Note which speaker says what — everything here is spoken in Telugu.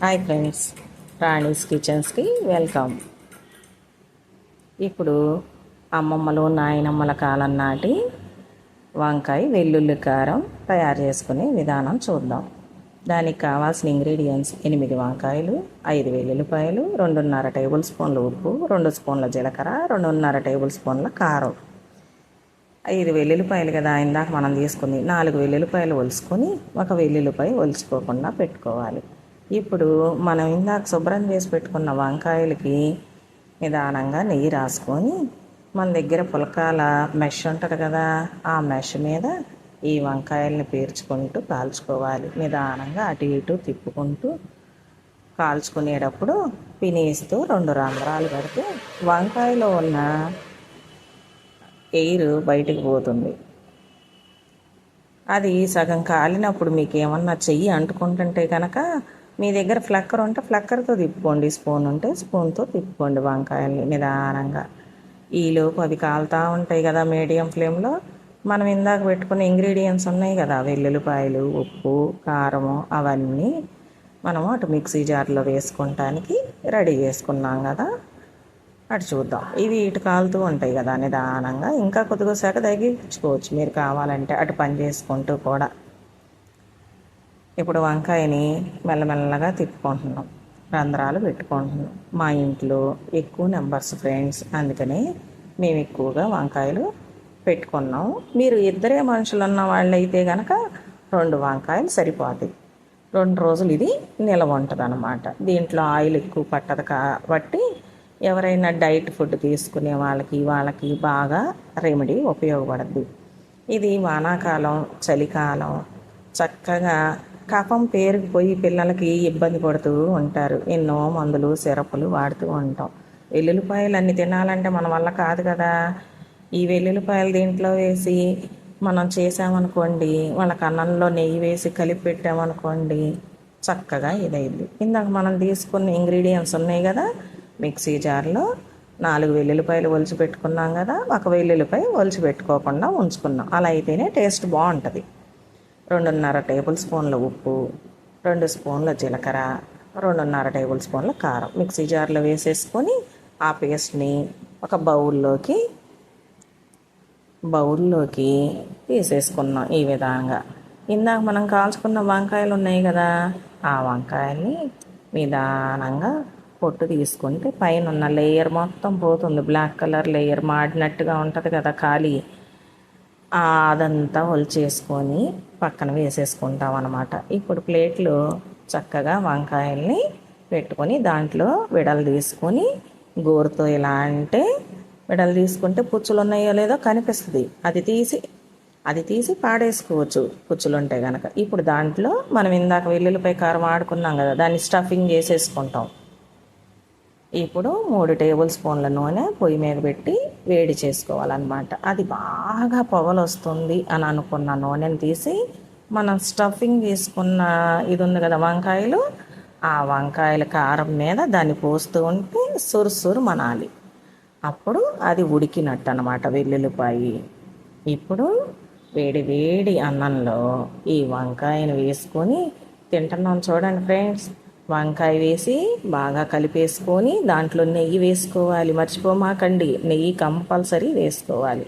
Speaker 1: హాయ్ ఫ్రెండ్స్, రాణీస్ కిచెన్స్కి వెల్కమ్. ఇప్పుడు అమ్మమ్మలు నాయనమ్మల కాలం నాటి వంకాయ వెల్లుల్లి కారం తయారు చేసుకునే విధానం చూద్దాం. దానికి కావాల్సిన ఇంగ్రీడియంట్స్ 8 వంకాయలు, 5 వెల్లుల్లిపాయలు, 2.5 టేబుల్ స్పూన్ల ఉప్పు, 2 స్పూన్ల జీలకర్ర, 2.5 టేబుల్ స్పూన్ల కారం. 5 వెల్లుల్లిపాయలు కదా ఇందాక మనం తీసుకుంది, 4 వెల్లుల్లిపాయలు ఒలుసుకొని 1 వెల్లుల్లిపాయ ఒలుచుకోకుండా పెట్టుకోవాలి. ఇప్పుడు మనం ఇందాక శుభ్రం చేసి పెట్టుకున్న వంకాయలకి నిదానంగా నెయ్యి రాసుకొని మన దగ్గర పులకాల మెష్ ఉంటుంది కదా, ఆ మెష్ మీద ఈ వంకాయల్ని పేర్చుకుంటూ కాల్చుకోవాలి. నిదానంగా అటు ఇటు తిప్పుకుంటూ కాల్చుకునేటప్పుడు పినీస్తూ 2 రంధ్రాలు పెడితే వంకాయలో ఉన్న ఎయిర్ బయటికి పోతుంది. అది సగం కాలినప్పుడు మీకు ఏమన్నా చెయ్యి అంటుకుంటుంటే కనుక మీ దగ్గర ఫ్లక్కర్ ఉంటే ఫ్లక్కర్తో తిప్పుకోండి, స్పూన్ ఉంటే స్పూన్తో తిప్పుకోండి వంకాయల్ని నిదానంగా. ఈలోపు అవి కాలుతూ ఉంటాయి కదా మీడియం ఫ్లేమ్లో. మనం ఇందాక పెట్టుకున్న ఇంగ్రీడియంట్స్ ఉన్నాయి కదా, వెల్లుల్లిపాయలు, ఉప్పు, కారము, అవన్నీ మనము అటు మిక్సీ జార్లో వేసుకుంటానికి రెడీ చేసుకున్నాం కదా. అటు చూద్దాం. ఇవి ఇటు కాలుతూ ఉంటాయి కదా నిదానంగా. ఇంకా కొద్దిగా శాఖ తగ్గించుకోవచ్చు మీరు కావాలంటే, అటు పని చేసుకుంటూ కూడా. ఇప్పుడు వంకాయని మెల్లమెల్లగా తిప్పుకుంటున్నాం, రంధ్రాలు పెట్టుకుంటున్నాం. మా ఇంట్లో ఎక్కువ నెంబర్స్ ఫ్రెండ్స్, అందుకని మేము ఎక్కువగా వంకాయలు పెట్టుకున్నాం. మీరు ఇద్దరే మనుషులు ఉన్న వాళ్ళైతే కనుక 2 వంకాయలు సరిపోతాయి. 2 రోజులు ఇది నిలవ ఉంటుంది అన్నమాట. దీంట్లో ఆయిల్ ఎక్కువ పట్టదు కాబట్టి ఎవరైనా డైట్ ఫుడ్ తీసుకునే వాళ్ళకి బాగా రెమెడీ ఉపయోగపడుద్ది. ఇది వానాకాలం, చలికాలం చక్కగా కఫం పేరుకుపోయి పిల్లలకి ఇబ్బంది పడుతూ ఉంటారు. ఎన్నో మందులు సిరపులు వాడుతూ ఉంటాం. వెల్లుల్లిపాయలు అన్ని తినాలంటే మన వల్ల కాదు కదా. ఈ వెల్లుల్లిపాయలు దీంట్లో వేసి మనం చేసామనుకోండి, వాళ్ళకి అన్నంలో నెయ్యి వేసి కలిపి పెట్టామనుకోండి, చక్కగా ఇదైంది. ఇందాక మనం తీసుకున్న ఇంగ్రీడియంట్స్ ఉన్నాయి కదా, మిక్సీ జార్లో 4 వెల్లుల్లిపాయలు ఒలిచి పెట్టుకున్నాం కదా, 1 వెల్లుల్లిపాయ ఒలిచి పెట్టుకోకుండా ఉంచుకున్నాం. అలా అయితేనే టేస్ట్ బాగుంటుంది. 2.5 టేబుల్ స్పూన్ల ఉప్పు, 2 స్పూన్ల జీలకర్ర, 2.5 టేబుల్ స్పూన్ల కారం మిక్సీ జార్లో వేసేసుకొని ఆ పేస్ట్ని ఒక బౌల్లోకి తీసేసుకున్నాం. ఈ విధంగా ఇందాక మనం కాల్చుకున్న వంకాయలు ఉన్నాయి కదా, ఆ వంకాయల్ని నిదానంగా పొట్టు తీసుకుంటే పైన ఉన్న లేయర్ మొత్తం పోతుంది. బ్లాక్ కలర్ లేయర్ మాడినట్టుగా ఉంటుంది కదా ఖాళీ, అదంతా ఒలిచేసుకొని పక్కన వేసేసుకుంటాం అన్నమాట. ఇప్పుడు ప్లేట్లో చక్కగా వంకాయల్ని పెట్టుకొని దాంట్లో విడలు తీసుకొని గోరుతో ఇలా అంటే విడలు తీసుకుంటే పుచ్చులు ఉన్నాయో లేదో కనిపిస్తుంది. అది తీసి పాడేసుకోవచ్చు పుచ్చులు ఉంటే కనుక. ఇప్పుడు దాంట్లో మనం ఇందాక వెల్లుల్లిపాయ కారం ఆడుకున్నాం కదా, దాన్ని స్టఫింగ్ చేసేసుకుంటాం. ఇప్పుడు 3 టేబుల్ స్పూన్ల నూనె పొయ్యి మీద పెట్టి వేడి చేసుకోవాలన్నమాట. అది బాగా పొగలు వస్తుంది అని అనుకున్న నూనెని తీసి మనం స్టఫింగ్ చేసుకున్న ఇది ఉంది కదా వంకాయలు, ఆ వంకాయల కారం మీద దాన్ని పోస్తూ ఉంటే సురుసురు మనాలి. అప్పుడు అది ఉడికినట్టు అన్నమాట వెల్లుల్లిపాయి. ఇప్పుడు వేడి వేడి అన్నంలో ఈ వంకాయను వేసుకొని తింటున్నాం చూడండి ఫ్రెండ్స్. వంకాయ వేసి బాగా కలిపేసుకొని దాంట్లో నెయ్యి వేసుకోవాలి, మర్చిపోమాకండి, నెయ్యి కంపల్సరీ వేసుకోవాలి.